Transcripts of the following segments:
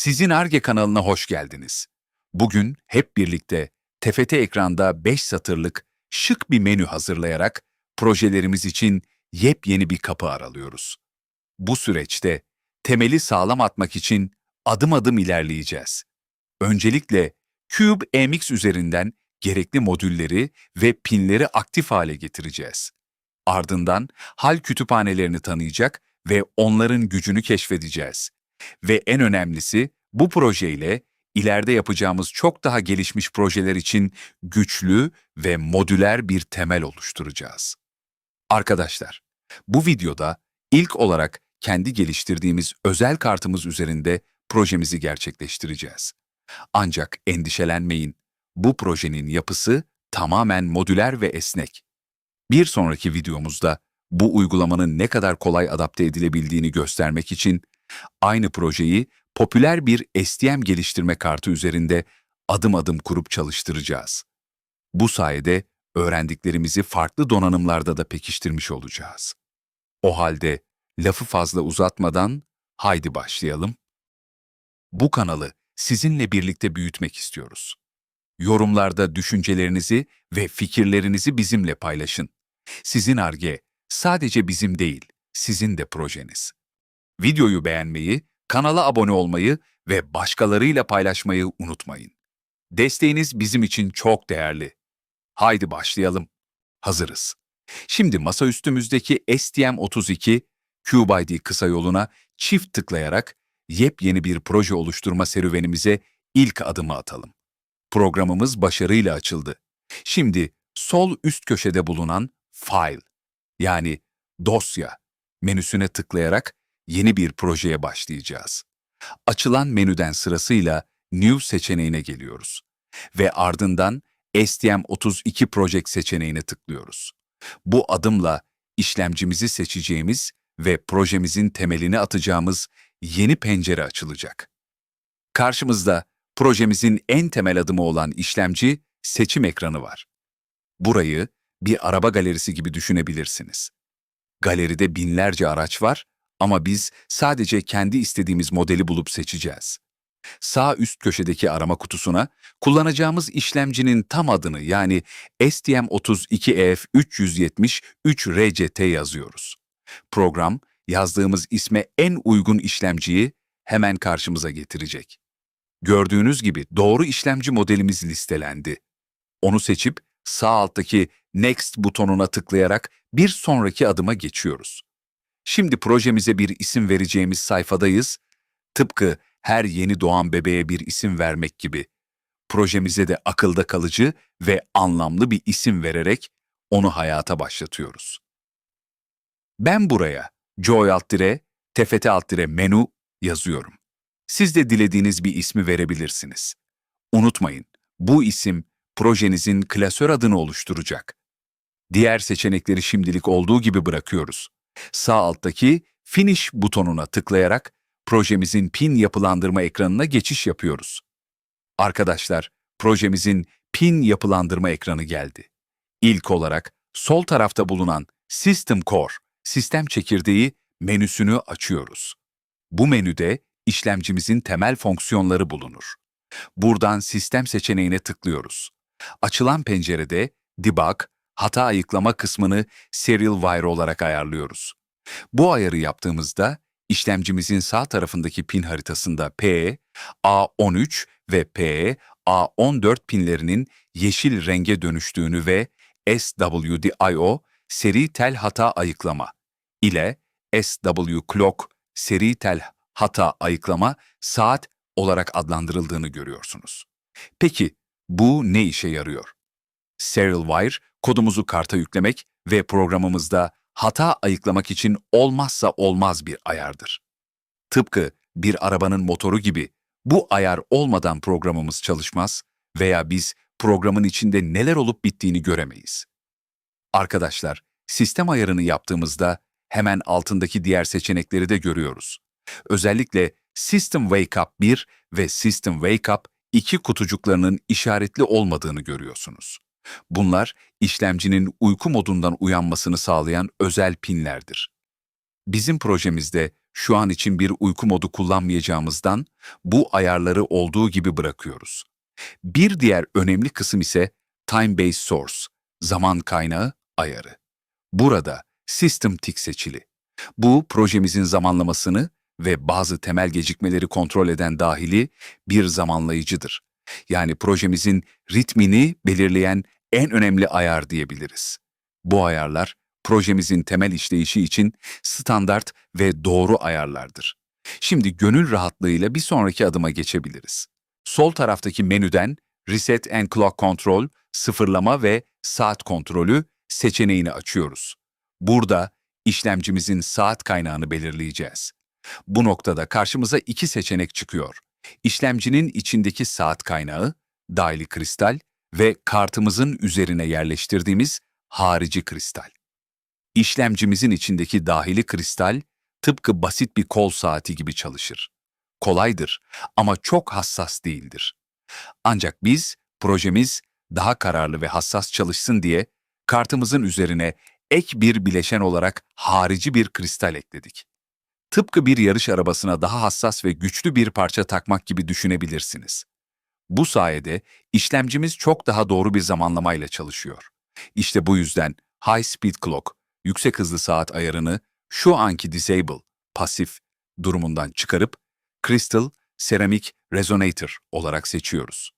Sizin Ar-Ge kanalına hoş geldiniz. Bugün hep birlikte TFT ekranda 5 satırlık şık bir menü hazırlayarak projelerimiz için yepyeni bir kapı aralıyoruz. Bu süreçte temeli sağlam atmak için adım adım ilerleyeceğiz. Öncelikle CubeMX üzerinden gerekli modülleri ve pinleri aktif hale getireceğiz. Ardından hal kütüphanelerini tanıyacak ve onların gücünü keşfedeceğiz. Ve en önemlisi bu projeyle ileride yapacağımız çok daha gelişmiş projeler için güçlü ve modüler bir temel oluşturacağız. Arkadaşlar, bu videoda ilk olarak kendi geliştirdiğimiz özel kartımız üzerinde projemizi gerçekleştireceğiz. Ancak endişelenmeyin, bu projenin yapısı tamamen modüler ve esnek. Bir sonraki videomuzda bu uygulamanın ne kadar kolay adapte edilebildiğini göstermek için aynı projeyi popüler bir STM geliştirme kartı üzerinde adım adım kurup çalıştıracağız. Bu sayede öğrendiklerimizi farklı donanımlarda da pekiştirmiş olacağız. O halde lafı fazla uzatmadan haydi başlayalım. Bu kanalı sizinle birlikte büyütmek istiyoruz. Yorumlarda düşüncelerinizi ve fikirlerinizi bizimle paylaşın. Sizin Ar-Ge sadece bizim değil, sizin de projeniz. Videoyu beğenmeyi, kanala abone olmayı ve başkalarıyla paylaşmayı unutmayın. Desteğiniz bizim için çok değerli. Haydi başlayalım. Hazırız. Şimdi masaüstümüzdeki STM32 CubeID kısa yoluna çift tıklayarak yepyeni bir proje oluşturma serüvenimize ilk adımı atalım. Programımız başarıyla açıldı. Şimdi sol üst köşede bulunan File, yani dosya menüsüne tıklayarak yeni bir projeye başlayacağız. Açılan menüden sırasıyla New seçeneğine geliyoruz ve ardından STM32 Project seçeneğine tıklıyoruz. Bu adımla işlemcimizi seçeceğimiz ve projemizin temelini atacağımız yeni pencere açılacak. Karşımızda projemizin en temel adımı olan işlemci seçim ekranı var. Burayı bir araba galerisi gibi düşünebilirsiniz. Galeride binlerce araç var ama biz sadece kendi istediğimiz modeli bulup seçeceğiz. Sağ üst köşedeki arama kutusuna kullanacağımız işlemcinin tam adını, yani STM32EF370-3RCT yazıyoruz. Program yazdığımız isme en uygun işlemciyi hemen karşımıza getirecek. Gördüğünüz gibi doğru işlemci modelimiz listelendi. Onu seçip sağ alttaki Next butonuna tıklayarak bir sonraki adıma geçiyoruz. Şimdi projemize bir isim vereceğimiz sayfadayız. Tıpkı her yeni doğan bebeğe bir isim vermek gibi. Projemize de akılda kalıcı ve anlamlı bir isim vererek onu hayata başlatıyoruz. Ben buraya Joy-TFT-Menu yazıyorum. Siz de dilediğiniz bir ismi verebilirsiniz. Unutmayın, bu isim projenizin klasör adını oluşturacak. Diğer seçenekleri şimdilik olduğu gibi bırakıyoruz. Sağ alttaki Finish butonuna tıklayarak projemizin pin yapılandırma ekranına geçiş yapıyoruz. Arkadaşlar, projemizin pin yapılandırma ekranı geldi. İlk olarak sol tarafta bulunan System Core, sistem çekirdeği menüsünü açıyoruz. Bu menüde işlemcimizin temel fonksiyonları bulunur. Buradan sistem seçeneğine tıklıyoruz. Açılan pencerede Debug, hata ayıklama kısmını Serial Wire olarak ayarlıyoruz. Bu ayarı yaptığımızda işlemcimizin sağ tarafındaki pin haritasında PE, A13 ve PE, A14 pinlerinin yeşil renge dönüştüğünü ve SWDIO, seri tel hata ayıklama ile SW Clock, seri tel hata ayıklama saat olarak adlandırıldığını görüyorsunuz. Peki bu ne işe yarıyor? Serial Wire, kodumuzu karta yüklemek ve programımızda hata ayıklamak için olmazsa olmaz bir ayardır. Tıpkı bir arabanın motoru gibi bu ayar olmadan programımız çalışmaz veya biz programın içinde neler olup bittiğini göremeyiz. Arkadaşlar, sistem ayarını yaptığımızda hemen altındaki diğer seçenekleri de görüyoruz. Özellikle System Wake Up 1 ve System Wake Up 2 kutucuklarının işaretli olmadığını görüyorsunuz. Bunlar işlemcinin uyku modundan uyanmasını sağlayan özel pinlerdir. Bizim projemizde Şu an için bir uyku modu kullanmayacağımızdan bu ayarları olduğu gibi bırakıyoruz. Bir diğer önemli kısım ise Time Based Source, zaman kaynağı ayarı. Burada System Tick seçili. Bu projemizin zamanlamasını ve bazı temel gecikmeleri kontrol eden dahili bir zamanlayıcıdır. Yani projemizin ritmini belirleyen en önemli ayar diyebiliriz. Bu ayarlar projemizin temel işleyişi için standart ve doğru ayarlardır. Şimdi gönül rahatlığıyla bir sonraki adıma geçebiliriz. Sol taraftaki menüden Reset and Clock Control, sıfırlama ve saat kontrolü seçeneğini açıyoruz. Burada işlemcimizin saat kaynağını belirleyeceğiz. Bu noktada karşımıza iki seçenek çıkıyor. İşlemcinin içindeki saat kaynağı, dahili kristal ve kartımızın üzerine yerleştirdiğimiz harici kristal. İşlemcimizin içindeki dahili kristal tıpkı basit bir kol saati gibi çalışır. Kolaydır ama çok hassas değildir. Ancak biz, projemiz daha kararlı ve hassas çalışsın diye kartımızın üzerine ek bir bileşen olarak harici bir kristal ekledik. Tıpkı bir yarış arabasına daha hassas ve güçlü bir parça takmak gibi düşünebilirsiniz. Bu sayede işlemcimiz çok daha doğru bir zamanlamayla çalışıyor. İşte bu yüzden High Speed Clock, yüksek hızlı saat ayarını şu anki Disable, pasif durumundan çıkarıp Crystal Ceramic Resonator olarak seçiyoruz.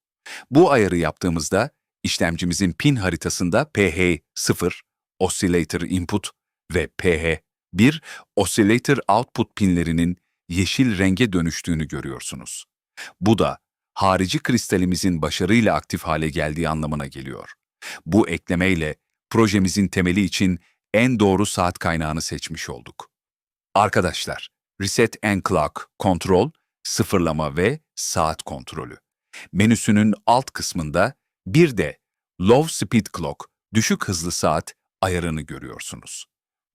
Bu ayarı yaptığımızda işlemcimizin pin haritasında PH0 Oscillator Input ve PH1 Oscillator Output pinlerinin yeşil renge dönüştüğünü görüyorsunuz. Bu da harici kristalimizin başarıyla aktif hale geldiği anlamına geliyor. Bu eklemeyle projemizin temeli için en doğru saat kaynağını seçmiş olduk. Arkadaşlar, Reset and Clock Control, sıfırlama ve saat kontrolü. Menüsünün alt kısmında bir de Low Speed Clock, düşük hızlı saat ayarını görüyorsunuz.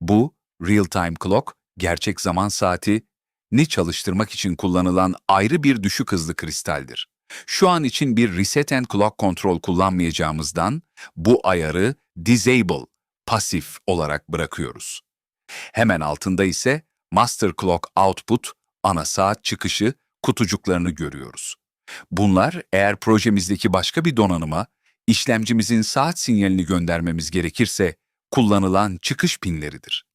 Bu, Real Time Clock, gerçek zaman saati, ni çalıştırmak için kullanılan ayrı bir düşük hızlı kristaldir. Şu an için bir Reset and Clock Control kullanmayacağımızdan bu ayarı Disable, pasif olarak bırakıyoruz. Hemen altında ise Master Clock Output, ana saat çıkışı kutucuklarını görüyoruz. Bunlar eğer projemizdeki başka bir donanıma işlemcimizin saat sinyalini göndermemiz gerekirse kullanılan çıkış pinleridir.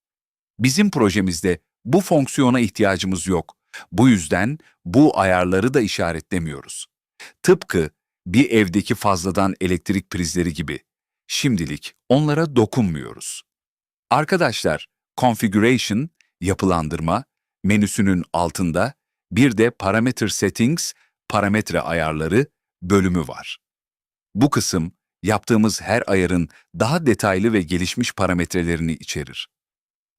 Bizim projemizde bu fonksiyona ihtiyacımız yok. Bu yüzden bu ayarları da işaretlemiyoruz. Tıpkı bir evdeki fazladan elektrik prizleri gibi. Şimdilik onlara dokunmuyoruz. Arkadaşlar, Configuration, yapılandırma, menüsünün altında bir de Parameter Settings, parametre ayarları bölümü var. Bu kısım, yaptığımız her ayarın daha detaylı ve gelişmiş parametrelerini içerir.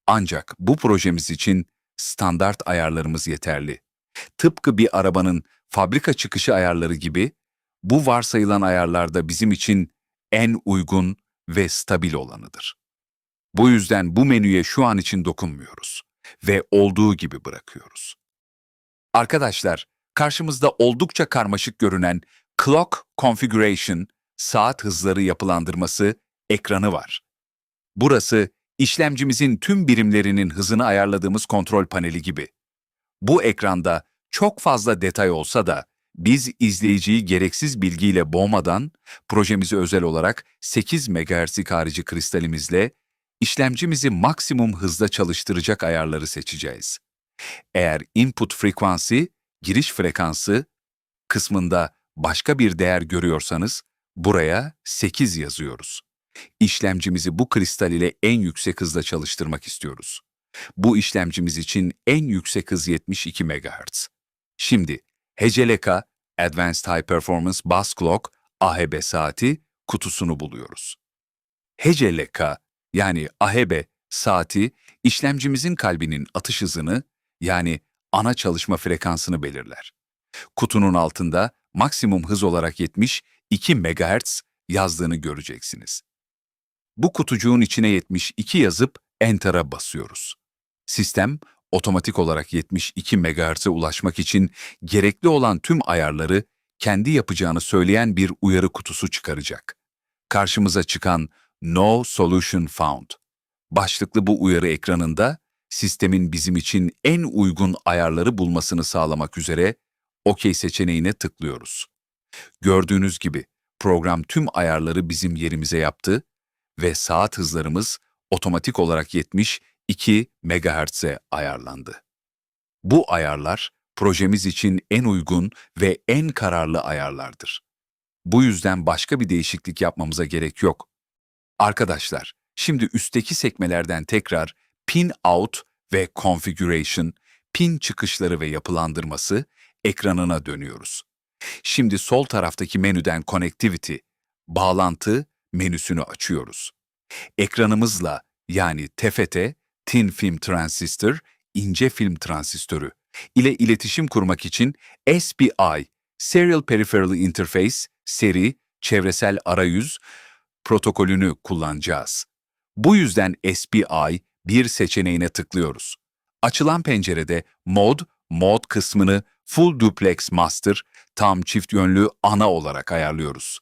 Ancak bu projemiz için standart ayarlarımız yeterli. Tıpkı bir arabanın fabrika çıkışı ayarları gibi, bu varsayılan ayarlar da bizim için en uygun ve stabil olanıdır. Bu yüzden bu menüye şu an için dokunmuyoruz ve olduğu gibi bırakıyoruz. Arkadaşlar, karşımızda oldukça karmaşık görünen Clock Configuration, saat hızları yapılandırması ekranı var. Burası, işlemcimizin tüm birimlerinin hızını ayarladığımız kontrol paneli gibi. Bu ekranda çok fazla detay olsa da biz izleyiciyi gereksiz bilgiyle boğmadan projemize özel olarak 8 MHz'lik harici kristalimizle işlemcimizi maksimum hızda çalıştıracak ayarları seçeceğiz. Eğer input frequency, giriş frekansı kısmında başka bir değer görüyorsanız buraya 8 yazıyoruz. İşlemcimizi bu kristal ile en yüksek hızda çalıştırmak istiyoruz. Bu işlemcimiz için en yüksek hız 72 MHz. Şimdi HCLK Advanced High Performance Bus Clock AHB saati kutusunu buluyoruz. HCLK yani AHB saati işlemcimizin kalbinin atış hızını yani ana çalışma frekansını belirler. Kutunun altında maksimum hız olarak 72 MHz yazdığını göreceksiniz. Bu kutucuğun içine 72 yazıp Enter'a basıyoruz. Sistem, otomatik olarak 72 MHz'e ulaşmak için gerekli olan tüm ayarları kendi yapacağını söyleyen bir uyarı kutusu çıkaracak. Karşımıza çıkan No Solution Found başlıklı bu uyarı ekranında sistemin bizim için en uygun ayarları bulmasını sağlamak üzere OK seçeneğine tıklıyoruz. Gördüğünüz gibi program tüm ayarları bizim yerimize yaptı ve saat hızlarımız otomatik olarak 72 MHz'e ayarlandı. Bu ayarlar projemiz için en uygun ve en kararlı ayarlardır. Bu yüzden başka bir değişiklik yapmamıza gerek yok. Arkadaşlar, şimdi üstteki sekmelerden tekrar Pin Out ve Configuration, pin çıkışları ve yapılandırması ekranına dönüyoruz. Şimdi sol taraftaki menüden Connectivity, bağlantı menüsünü açıyoruz. Ekranımızla yani TFT, Thin Film Transistor, ince film transistörü ile iletişim kurmak için SPI, Serial Peripheral Interface, seri, çevresel arayüz protokolünü kullanacağız. Bu yüzden SPI bir seçeneğine tıklıyoruz. Açılan pencerede Mode kısmını Full Duplex Master, tam çift yönlü ana olarak ayarlıyoruz.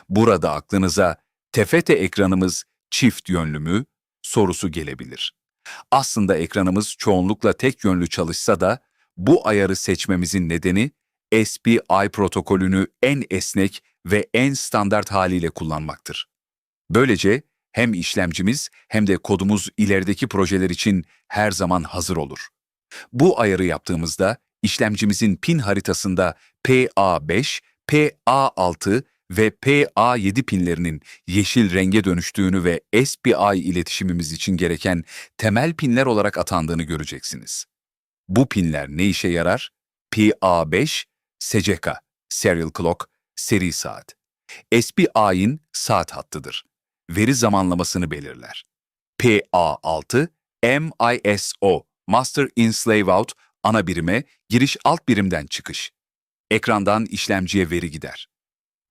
Burada aklınıza TFT ekranımız çift yönlü mü sorusu gelebilir. Aslında ekranımız çoğunlukla tek yönlü çalışsa da bu ayarı seçmemizin nedeni SPI protokolünü en esnek ve en standart haliyle kullanmaktır. Böylece hem işlemcimiz hem de kodumuz ilerideki projeler için her zaman hazır olur. Bu ayarı yaptığımızda işlemcimizin pin haritasında PA5, PA6 ve PA7 pinlerinin yeşil renge dönüştüğünü ve SPI iletişimimiz için gereken temel pinler olarak atandığını göreceksiniz. Bu pinler ne işe yarar? PA5, SCK, Serial Clock, seri saat. SPI'nin saat hattıdır. Veri zamanlamasını belirler. PA6, MISO, Master in Slave Out, ana birime, giriş alt birimden çıkış. Ekrandan işlemciye veri gider.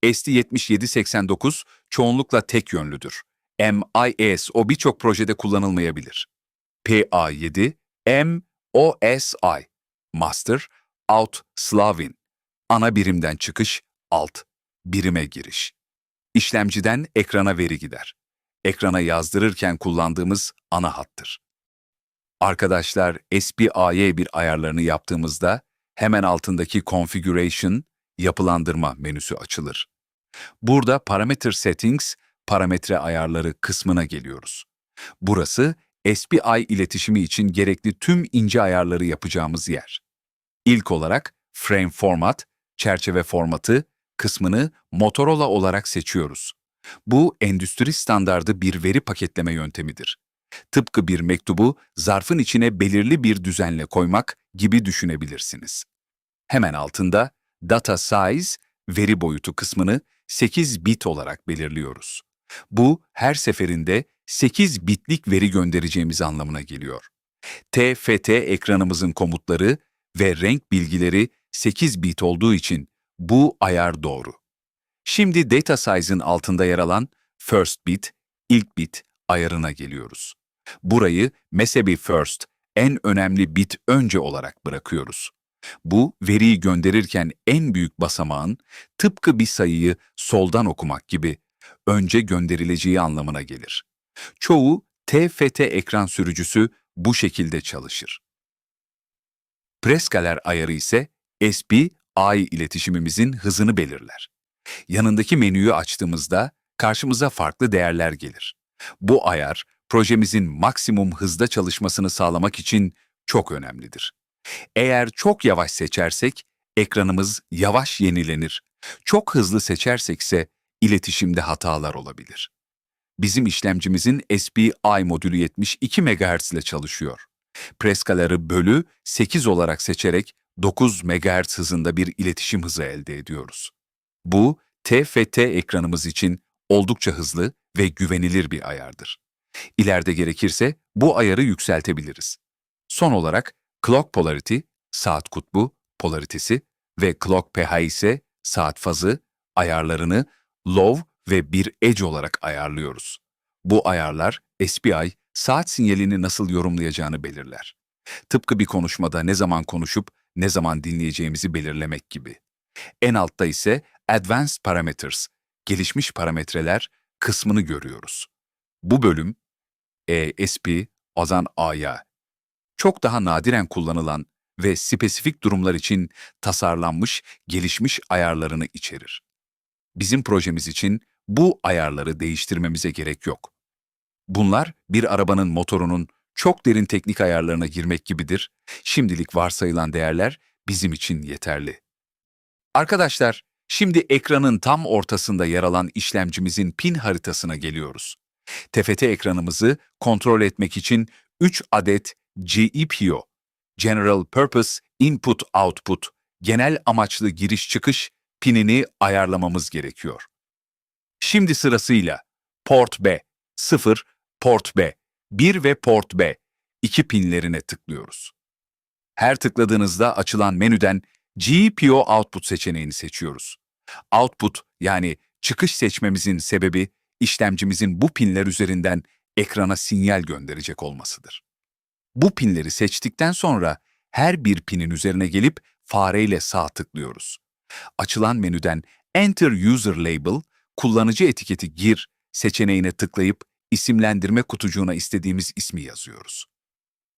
ST7789 çoğunlukla tek yönlüdür. MISO birçok projede kullanılmayabilir. PA7, MOSI, Master, Out Slavin, ana birimden çıkış, alt, birime giriş. İşlemciden ekrana veri gider. Ekrana yazdırırken kullandığımız ana hattır. Arkadaşlar, SPI'ye bir ayarlarını yaptığımızda hemen altındaki Configuration, yapılandırma menüsü açılır. Burada Parameter Settings, parametre ayarları kısmına geliyoruz. Burası SPI iletişimi için gerekli tüm ince ayarları yapacağımız yer. İlk olarak Frame Format, çerçeve formatı kısmını Motorola olarak seçiyoruz. Bu endüstri standardı bir veri paketleme yöntemidir. Tıpkı bir mektubu zarfın içine belirli bir düzenle koymak gibi düşünebilirsiniz. Hemen altında Data Size, veri boyutu kısmını 8 bit olarak belirliyoruz. Bu her seferinde 8 bitlik veri göndereceğimiz anlamına geliyor. TFT ekranımızın komutları ve renk bilgileri 8 bit olduğu için bu ayar doğru. Şimdi Data Size'ın altında yer alan First Bit, ilk bit ayarına geliyoruz. Burayı Messeby First, en önemli bit önce olarak bırakıyoruz. Bu, veriyi gönderirken en büyük basamağın, tıpkı bir sayıyı soldan okumak gibi, önce gönderileceği anlamına gelir. Çoğu TFT ekran sürücüsü bu şekilde çalışır. Preskaler ayarı ise SPI iletişimimizin hızını belirler. Yanındaki menüyü açtığımızda karşımıza farklı değerler gelir. Bu ayar, projemizin maksimum hızda çalışmasını sağlamak için çok önemlidir. Eğer çok yavaş seçersek, ekranımız yavaş yenilenir. Çok hızlı seçersekse, iletişimde hatalar olabilir. Bizim işlemcimizin SPI modülü 72 MHz ile çalışıyor. Preskaları bölü 8 olarak seçerek 9 MHz hızında bir iletişim hızı elde ediyoruz. Bu, TFT ekranımız için oldukça hızlı ve güvenilir bir ayardır. İleride gerekirse bu ayarı yükseltebiliriz. Son olarak Clock Polarity, saat kutbu polaritesi ve Clock pH ise saat fazı ayarlarını low ve bir edge olarak ayarlıyoruz. Bu ayarlar SPI saat sinyalini nasıl yorumlayacağını belirler. Tıpkı bir konuşmada ne zaman konuşup ne zaman dinleyeceğimizi belirlemek gibi. En altta ise Advanced Parameters, gelişmiş parametreler kısmını görüyoruz. Bu bölüm ESP, A'ya çok daha nadiren kullanılan ve spesifik durumlar için tasarlanmış, gelişmiş ayarlarını içerir. Bizim projemiz için bu ayarları değiştirmemize gerek yok. Bunlar bir arabanın motorunun çok derin teknik ayarlarına girmek gibidir. Şimdilik varsayılan değerler bizim için yeterli. Arkadaşlar, şimdi ekranın tam ortasında yer alan işlemcimizin pin haritasına geliyoruz. TFT ekranımızı kontrol etmek için 3 adet GPIO, General Purpose Input Output, genel amaçlı giriş çıkış pinini ayarlamamız gerekiyor. Şimdi sırasıyla Port B 0, Port B 1 ve Port B 2 pinlerine tıklıyoruz. Her tıkladığınızda açılan menüden GPIO Output seçeneğini seçiyoruz. Output yani çıkış seçmemizin sebebi işlemcimizin bu pinler üzerinden ekrana sinyal gönderecek olmasıdır. Bu pinleri seçtikten sonra her bir pinin üzerine gelip fareyle sağ tıklıyoruz. Açılan menüden Enter User Label, kullanıcı etiketi gir seçeneğine tıklayıp isimlendirme kutucuğuna istediğimiz ismi yazıyoruz.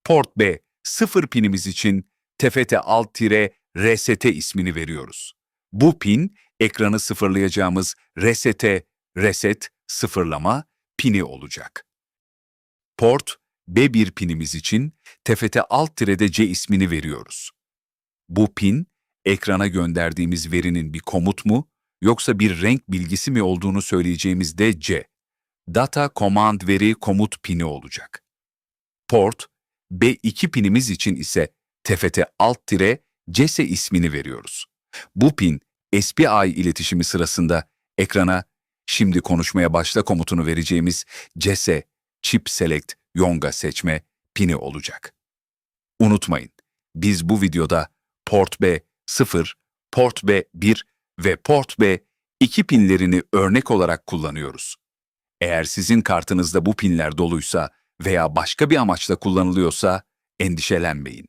Port B 0 pinimiz için TFT Alt-RST ismini veriyoruz. Bu pin, ekranı sıfırlayacağımız reset, sıfırlama pini olacak. Port B1 pinimiz için TFT Alt-C ismini veriyoruz. Bu pin, ekrana gönderdiğimiz verinin bir komut mu, yoksa bir renk bilgisi mi olduğunu söyleyeceğimiz DC, Data Command Veri Komut pini olacak. Port B2 pinimiz için ise TFT Alt-CS ismini veriyoruz. Bu pin, SPI iletişimi sırasında ekrana "Şimdi konuşmaya başla" komutunu vereceğimiz CS, Chip Select, Yonga seçme pini olacak. Unutmayın, biz bu videoda Port B0, Port B1 ve Port B2 pinlerini örnek olarak kullanıyoruz. Eğer sizin kartınızda bu pinler doluysa veya başka bir amaçla kullanılıyorsa endişelenmeyin.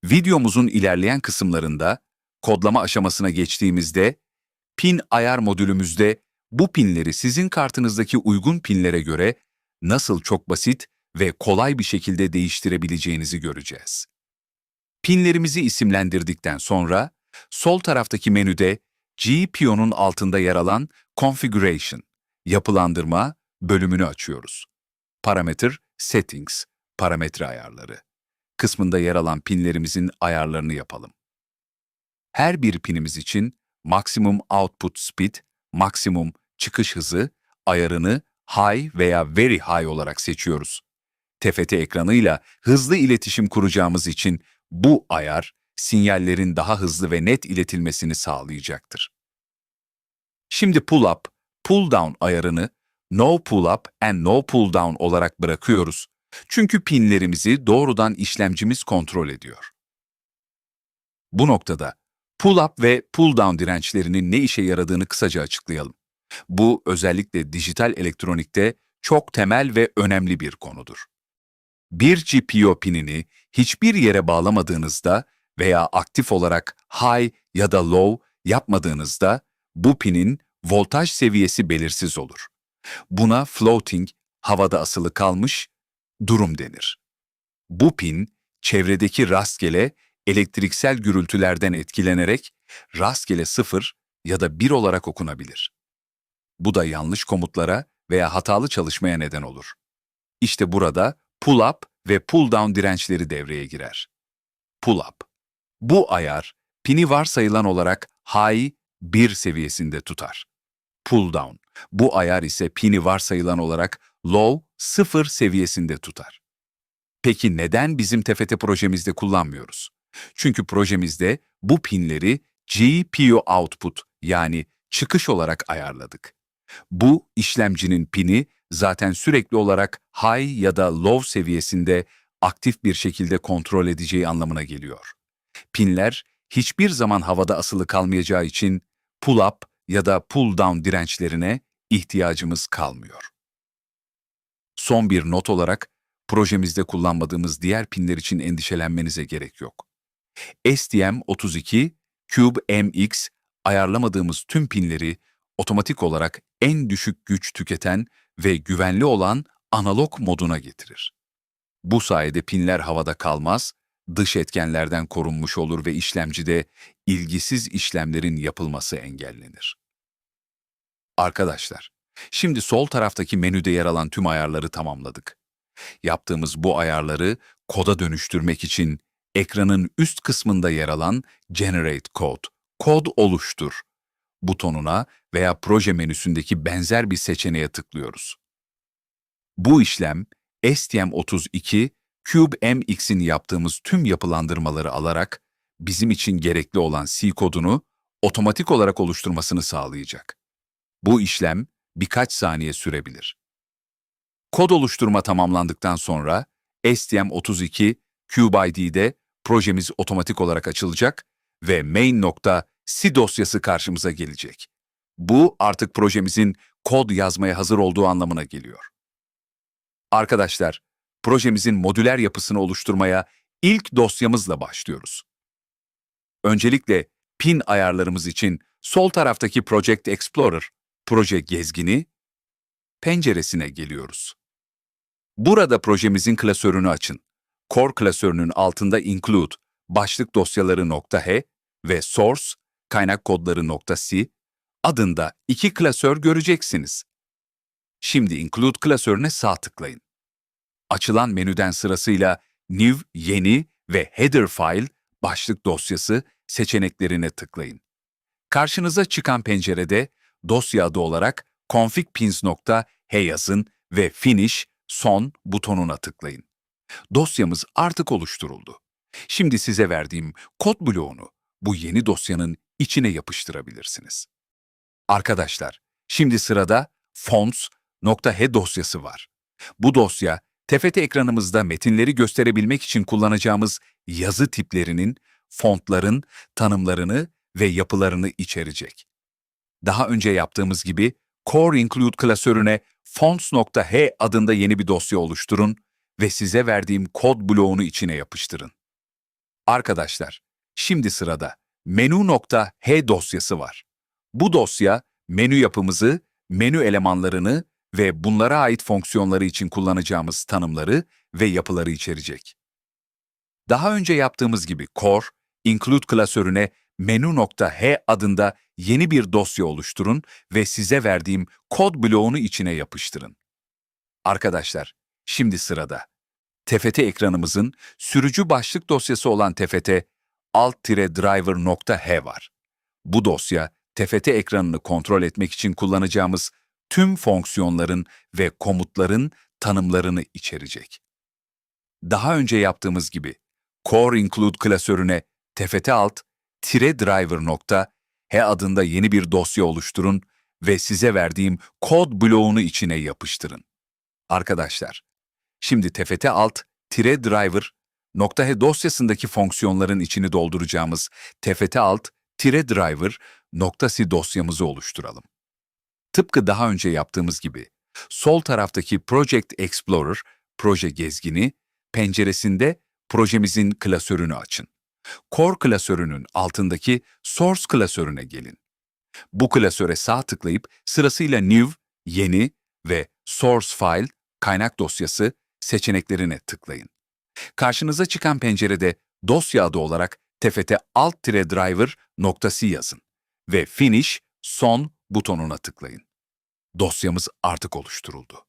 Videomuzun ilerleyen kısımlarında kodlama aşamasına geçtiğimizde pin ayar modülümüzde bu pinleri sizin kartınızdaki uygun pinlere göre nasıl çok basit ve kolay bir şekilde değiştirebileceğinizi göreceğiz. Pinlerimizi isimlendirdikten sonra sol taraftaki menüde GPIO'nun altında yer alan Configuration, yapılandırma bölümünü açıyoruz. Parameter Settings, parametre ayarları kısmında yer alan pinlerimizin ayarlarını yapalım. Her bir pinimiz için Maximum Output Speed, maksimum çıkış hızı ayarını High veya Very High olarak seçiyoruz. TFT ekranıyla hızlı iletişim kuracağımız için bu ayar sinyallerin daha hızlı ve net iletilmesini sağlayacaktır. Şimdi Pull Up, Pull Down ayarını No Pull Up and No Pull Down olarak bırakıyoruz. Çünkü pinlerimizi doğrudan işlemcimiz kontrol ediyor. Bu noktada Pull Up ve Pull Down dirençlerinin ne işe yaradığını kısaca açıklayalım. Bu özellikle dijital elektronikte çok temel ve önemli bir konudur. Bir GPIO pinini hiçbir yere bağlamadığınızda veya aktif olarak high ya da low yapmadığınızda bu pinin voltaj seviyesi belirsiz olur. Buna floating, havada asılı kalmış durum denir. Bu pin, çevredeki rastgele elektriksel gürültülerden etkilenerek rastgele 0 ya da 1 olarak okunabilir. Bu da yanlış komutlara veya hatalı çalışmaya neden olur. İşte burada pull up ve pull down dirençleri devreye girer. Pull up. Bu ayar, pini varsayılan olarak high 1 seviyesinde tutar. Pull down. Bu ayar ise pini varsayılan olarak low 0 seviyesinde tutar. Peki neden bizim TFT projemizde kullanmıyoruz? Çünkü projemizde bu pinleri GPIO output yani çıkış olarak ayarladık. Bu işlemcinin pini zaten sürekli olarak high ya da low seviyesinde aktif bir şekilde kontrol edeceği anlamına geliyor. Pinler hiçbir zaman havada asılı kalmayacağı için pull up ya da pull down dirençlerine ihtiyacımız kalmıyor. Son bir not olarak projemizde kullanmadığımız diğer pinler için endişelenmenize gerek yok. STM32, CubeMX ayarlamadığımız tüm pinleri otomatik olarak en düşük güç tüketen ve güvenli olan analog moduna getirir. Bu sayede pinler havada kalmaz, dış etkenlerden korunmuş olur ve işlemcide ilgisiz işlemlerin yapılması engellenir. Arkadaşlar, şimdi sol taraftaki menüde yer alan tüm ayarları tamamladık. Yaptığımız bu ayarları koda dönüştürmek için ekranın üst kısmında yer alan Generate Code, kod oluştur butonuna veya proje menüsündeki benzer bir seçeneğe tıklıyoruz. Bu işlem STM32 CubeMX'in yaptığımız tüm yapılandırmaları alarak bizim için gerekli olan C kodunu otomatik olarak oluşturmasını sağlayacak. Bu işlem birkaç saniye sürebilir. Kod oluşturma tamamlandıktan sonra STM32 CubeID'de projemiz otomatik olarak açılacak ve main.c dosyası karşımıza gelecek. Bu artık projemizin kod yazmaya hazır olduğu anlamına geliyor. Arkadaşlar, projemizin modüler yapısını oluşturmaya ilk dosyamızla başlıyoruz. Öncelikle pin ayarlarımız için sol taraftaki Project Explorer, proje gezgini, penceresine geliyoruz. Burada projemizin klasörünü açın. Core klasörünün altında Include, başlık dosyaları .h ve Source, kaynak kodları .c adında iki klasör göreceksiniz. Şimdi Include klasörüne sağ tıklayın. Açılan menüden sırasıyla New, Yeni ve Header File, başlık dosyası seçeneklerine tıklayın. Karşınıza çıkan pencerede dosya adı olarak config.pins.h yazın ve Finish, Son butonuna tıklayın. Dosyamız artık oluşturuldu. Şimdi size verdiğim kod bloğunu bu yeni dosyanın içine yapıştırabilirsiniz. Arkadaşlar, şimdi sırada fonts.h dosyası var. Bu dosya, TFT ekranımızda metinleri gösterebilmek için kullanacağımız yazı tiplerinin, fontların tanımlarını ve yapılarını içerecek. Daha önce yaptığımız gibi Core Include klasörüne fonts.h adında yeni bir dosya oluşturun ve size verdiğim kod bloğunu içine yapıştırın. Arkadaşlar, şimdi sırada menu.h dosyası var. Bu dosya menü yapımızı, menü elemanlarını ve bunlara ait fonksiyonları için kullanacağımız tanımları ve yapıları içerecek. Daha önce yaptığımız gibi Core, Include klasörüne menu.h adında yeni bir dosya oluşturun ve size verdiğim kod bloğunu içine yapıştırın. Arkadaşlar, şimdi sırada TFT ekranımızın sürücü başlık dosyası olan TFT alt-driver.h var. Bu dosya, TFT ekranını kontrol etmek için kullanacağımız tüm fonksiyonların ve komutların tanımlarını içerecek. Daha önce yaptığımız gibi Core Include klasörüne TFT alt-driver.h adında yeni bir dosya oluşturun ve size verdiğim kod bloğunu içine yapıştırın. Arkadaşlar, şimdi TFT alt-driver.h dosyasındaki fonksiyonların içini dolduracağımız TFT alt-driver.c dosyamızı oluşturalım. Tıpkı daha önce yaptığımız gibi, sol taraftaki Project Explorer, proje gezgini, penceresinde projemizin klasörünü açın. Core klasörünün altındaki Source klasörüne gelin. Bu klasöre sağ tıklayıp sırasıyla New, Yeni ve Source File, kaynak dosyası seçeneklerine tıklayın. Karşınıza çıkan pencerede dosya adı olarak TFT alt-driver.c yazın ve Finish, Son butonuna tıklayın. Dosyamız artık oluşturuldu.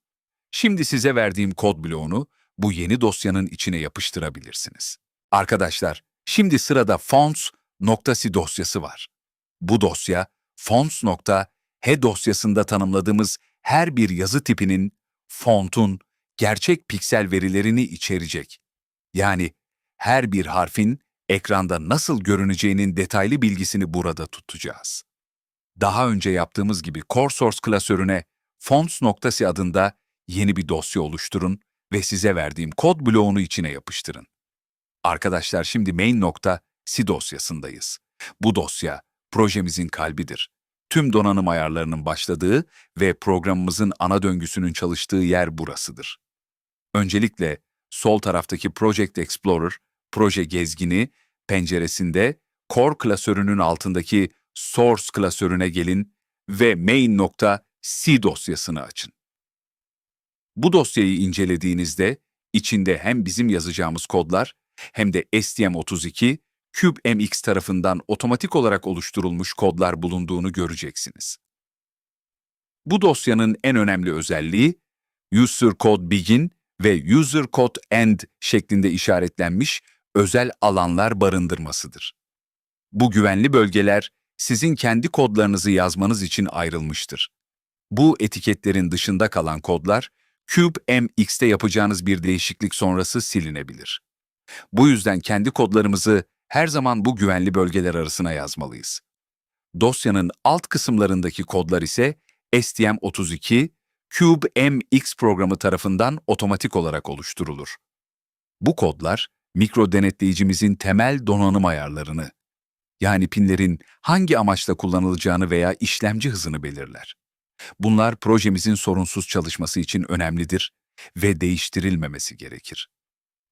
Şimdi size verdiğim kod bloğunu bu yeni dosyanın içine yapıştırabilirsiniz. Arkadaşlar, şimdi sırada fonts.c dosyası var. Bu dosya, fonts.h dosyasında tanımladığımız her bir yazı tipinin, fontun, gerçek piksel verilerini içerecek. Yani her bir harfin ekranda nasıl görüneceğinin detaylı bilgisini burada tutacağız. Daha önce yaptığımız gibi Core Source klasörüne fonts.c adında yeni bir dosya oluşturun ve size verdiğim kod bloğunu içine yapıştırın. Arkadaşlar, şimdi main.c dosyasındayız. Bu dosya projemizin kalbidir. Tüm donanım ayarlarının başladığı ve programımızın ana döngüsünün çalıştığı yer burasıdır. Öncelikle sol taraftaki Project Explorer, proje gezgini penceresinde Core klasörünün altındaki Source klasörüne gelin ve main.c dosyasını açın. Bu dosyayı incelediğinizde İçinde hem bizim yazacağımız kodlar hem de STM32, CubeMX tarafından otomatik olarak oluşturulmuş kodlar bulunduğunu göreceksiniz. Bu dosyanın en önemli özelliği, User Code Begin ve User Code End şeklinde işaretlenmiş özel alanlar barındırmasıdır. Bu güvenli bölgeler sizin kendi kodlarınızı yazmanız için ayrılmıştır. Bu etiketlerin dışında kalan kodlar, CubeMX'te yapacağınız bir değişiklik sonrası silinebilir. Bu yüzden kendi kodlarımızı her zaman bu güvenli bölgeler arasına yazmalıyız. Dosyanın alt kısımlarındaki kodlar ise STM32, CubeMX programı tarafından otomatik olarak oluşturulur. Bu kodlar, mikro denetleyicimizin temel donanım ayarlarını, yani pinlerin hangi amaçla kullanılacağını veya işlemci hızını belirler. Bunlar projemizin sorunsuz çalışması için önemlidir ve değiştirilmemesi gerekir.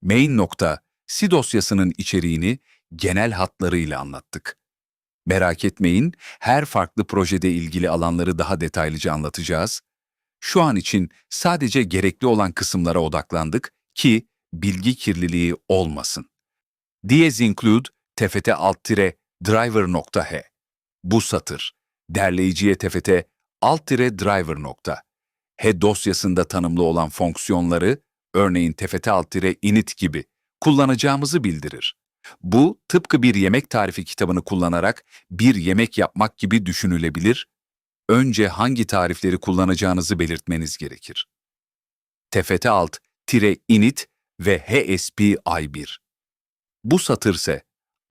Main.c dosyasının içeriğini genel hatlarıyla anlattık. Merak etmeyin, her farklı projede ilgili alanları daha detaylıca anlatacağız. Şu an için sadece gerekli olan kısımlara odaklandık ki bilgi kirliliği olmasın. Diez include tft alt-driver.h. Bu satır, derleyiciye tft alt-driver.h dosyasında tanımlı olan fonksiyonları, örneğin tft alt-init gibi kullanacağımızı bildirir. Bu, tıpkı bir yemek tarifi kitabını kullanarak bir yemek yapmak gibi düşünülebilir. Önce hangi tarifleri kullanacağınızı belirtmeniz gerekir. tft alt-init ve hspi1. Bu satırse,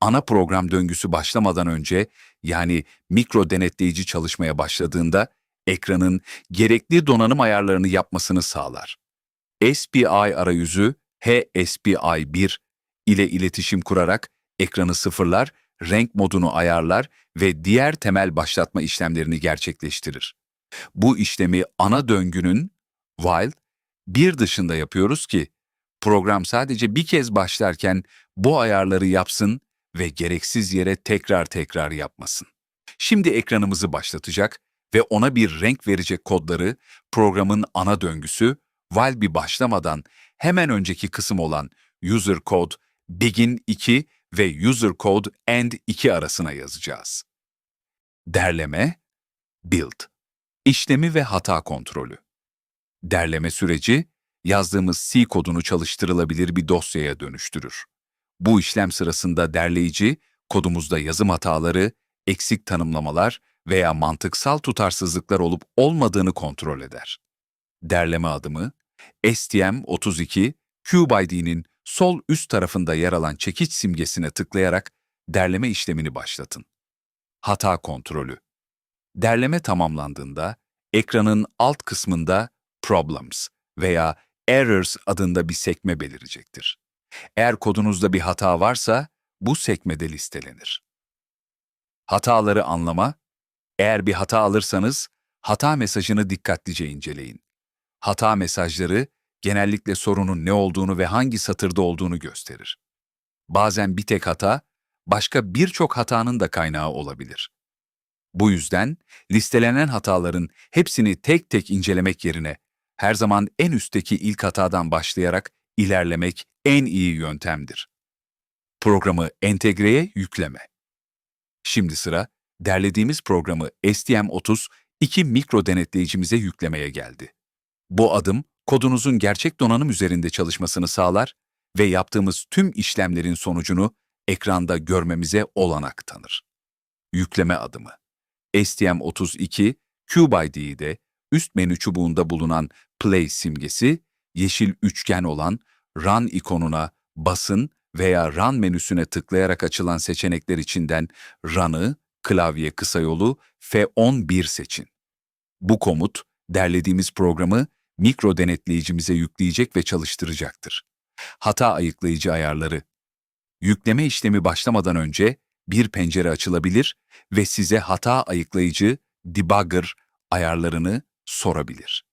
ana program döngüsü başlamadan önce, yani mikro denetleyici çalışmaya başladığında, ekranın gerekli donanım ayarlarını yapmasını sağlar. SPI arayüzü HSPI1 ile iletişim kurarak ekranı sıfırlar, renk modunu ayarlar ve diğer temel başlatma işlemlerini gerçekleştirir. Bu işlemi ana döngünün while bir dışında yapıyoruz ki program sadece bir kez başlarken bu ayarları yapsın ve gereksiz yere tekrar yapmasın. Şimdi ekranımızı başlatacak ve ona bir renk verecek kodları programın ana döngüsü while bir başlamadan hemen önceki kısım olan User Code Begin 2 ve User Code End 2 arasına yazacağız. Derleme, build, işlemi ve hata kontrolü. Derleme süreci, yazdığımız C kodunu çalıştırılabilir bir dosyaya dönüştürür. Bu işlem sırasında derleyici, kodumuzda yazım hataları, eksik tanımlamalar veya mantıksal tutarsızlıklar olup olmadığını kontrol eder. Derleme adımı, STM32, CubeID'nin sol üst tarafında yer alan çekiç simgesine tıklayarak derleme işlemini başlatın. Hata kontrolü. Derleme tamamlandığında, ekranın alt kısmında Problems veya Errors adında bir sekme belirecektir. Eğer kodunuzda bir hata varsa, bu sekmede listelenir. Hataları anlama, eğer bir hata alırsanız, hata mesajını dikkatlice inceleyin. Hata mesajları, genellikle sorunun ne olduğunu ve hangi satırda olduğunu gösterir. Bazen bir tek hata, başka birçok hatanın da kaynağı olabilir. Bu yüzden, listelenen hataların hepsini tek tek incelemek yerine, her zaman en üstteki ilk hatadan başlayarak ilerlemek en iyi yöntemdir. Programı entegreye yükleme. Şimdi sıra, derlediğimiz programı STM32 mikro denetleyicimize yüklemeye geldi. Bu adım, kodunuzun gerçek donanım üzerinde çalışmasını sağlar ve yaptığımız tüm işlemlerin sonucunu ekranda görmemize olanak tanır. Yükleme adımı. STM32 CubeID'de üst menü çubuğunda bulunan Play simgesi, yeşil üçgen olan Run ikonuna basın veya Run menüsüne tıklayarak açılan seçenekler içinden Run'ı, klavye kısa yolu F11 seçin. Bu komut, derlediğimiz programı mikro denetleyicimize yükleyecek ve çalıştıracaktır. Hata ayıklayıcı ayarları. Yükleme işlemi başlamadan önce bir pencere açılabilir ve size hata ayıklayıcı debugger ayarlarını sorabilir.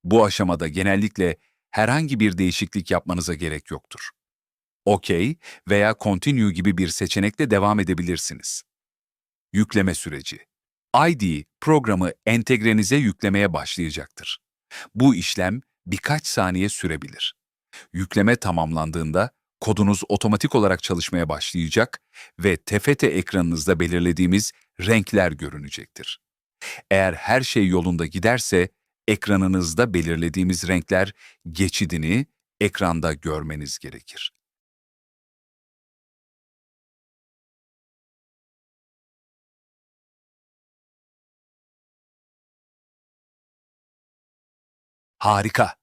Bu aşamada genellikle herhangi bir değişiklik yapmanıza gerek yoktur. OK veya Continue gibi bir seçenekle devam edebilirsiniz. Yükleme süreci. ID programı entegrenize yüklemeye başlayacaktır. Bu işlem birkaç saniye sürebilir. Yükleme tamamlandığında kodunuz otomatik olarak çalışmaya başlayacak ve TFT ekranınızda belirlediğimiz renkler görünecektir. Eğer her şey yolunda giderse ekranınızda belirlediğimiz renkler geçidini ekranda görmeniz gerekir. Harika!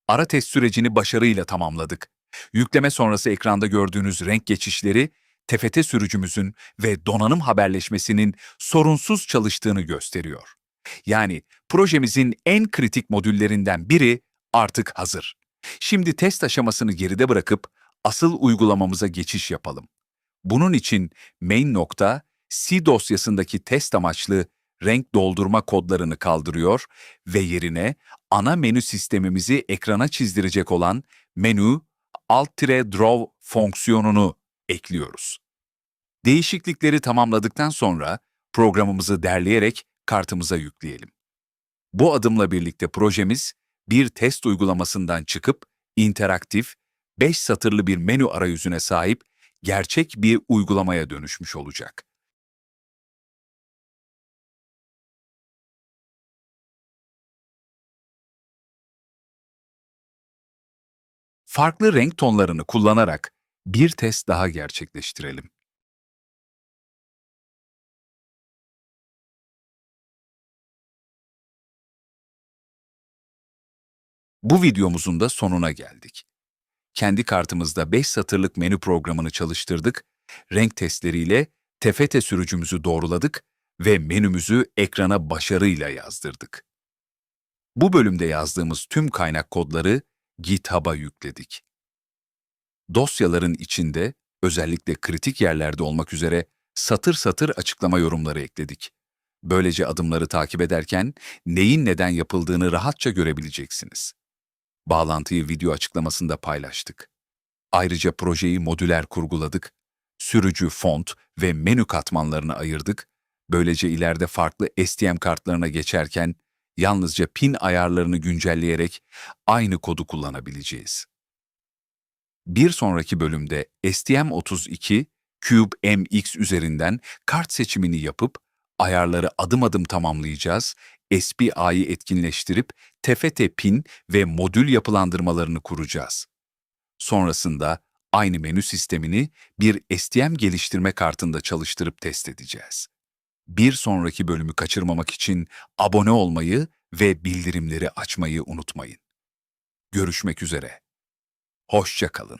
Ara test sürecini başarıyla tamamladık. Yükleme sonrası ekranda gördüğünüz renk geçişleri, TFT sürücümüzün ve donanım haberleşmesinin sorunsuz çalıştığını gösteriyor. Yani projemizin en kritik modüllerinden biri artık hazır. Şimdi test aşamasını geride bırakıp asıl uygulamamıza geçiş yapalım. Bunun için main.c dosyasındaki test amaçlı renk doldurma kodlarını kaldırıyor ve yerine ana menü sistemimizi ekrana çizdirecek olan menü Alt-Draw fonksiyonunu ekliyoruz. Değişiklikleri tamamladıktan sonra programımızı derleyerek kartımıza yükleyelim. Bu adımla birlikte projemiz bir test uygulamasından çıkıp interaktif, 5 satırlı bir menü arayüzüne sahip gerçek bir uygulamaya dönüşmüş olacak. Farklı renk tonlarını kullanarak bir test daha gerçekleştirelim. Bu videomuzun da sonuna geldik. Kendi kartımızda 5 satırlık menü programını çalıştırdık, renk testleriyle TFT sürücümüzü doğruladık ve menümüzü ekrana başarıyla yazdırdık. Bu bölümde yazdığımız tüm kaynak kodları GitHub'a yükledik. Dosyaların içinde, özellikle kritik yerlerde olmak üzere satır satır açıklama yorumları ekledik. Böylece adımları takip ederken neyin neden yapıldığını rahatça görebileceksiniz. Bağlantıyı video açıklamasında paylaştık. Ayrıca projeyi modüler kurguladık. Sürücü, font ve menü katmanlarını ayırdık. Böylece ileride farklı STM kartlarına geçerken yalnızca pin ayarlarını güncelleyerek aynı kodu kullanabileceğiz. Bir sonraki bölümde STM32 Cube MX üzerinden kart seçimini yapıp ayarları adım adım tamamlayacağız, SPI'yi etkinleştirip TFT pin ve modül yapılandırmalarını kuracağız. Sonrasında aynı menü sistemini bir STM geliştirme kartında çalıştırıp test edeceğiz. Bir sonraki bölümü kaçırmamak için abone olmayı ve bildirimleri açmayı unutmayın. Görüşmek üzere. Hoşça kalın.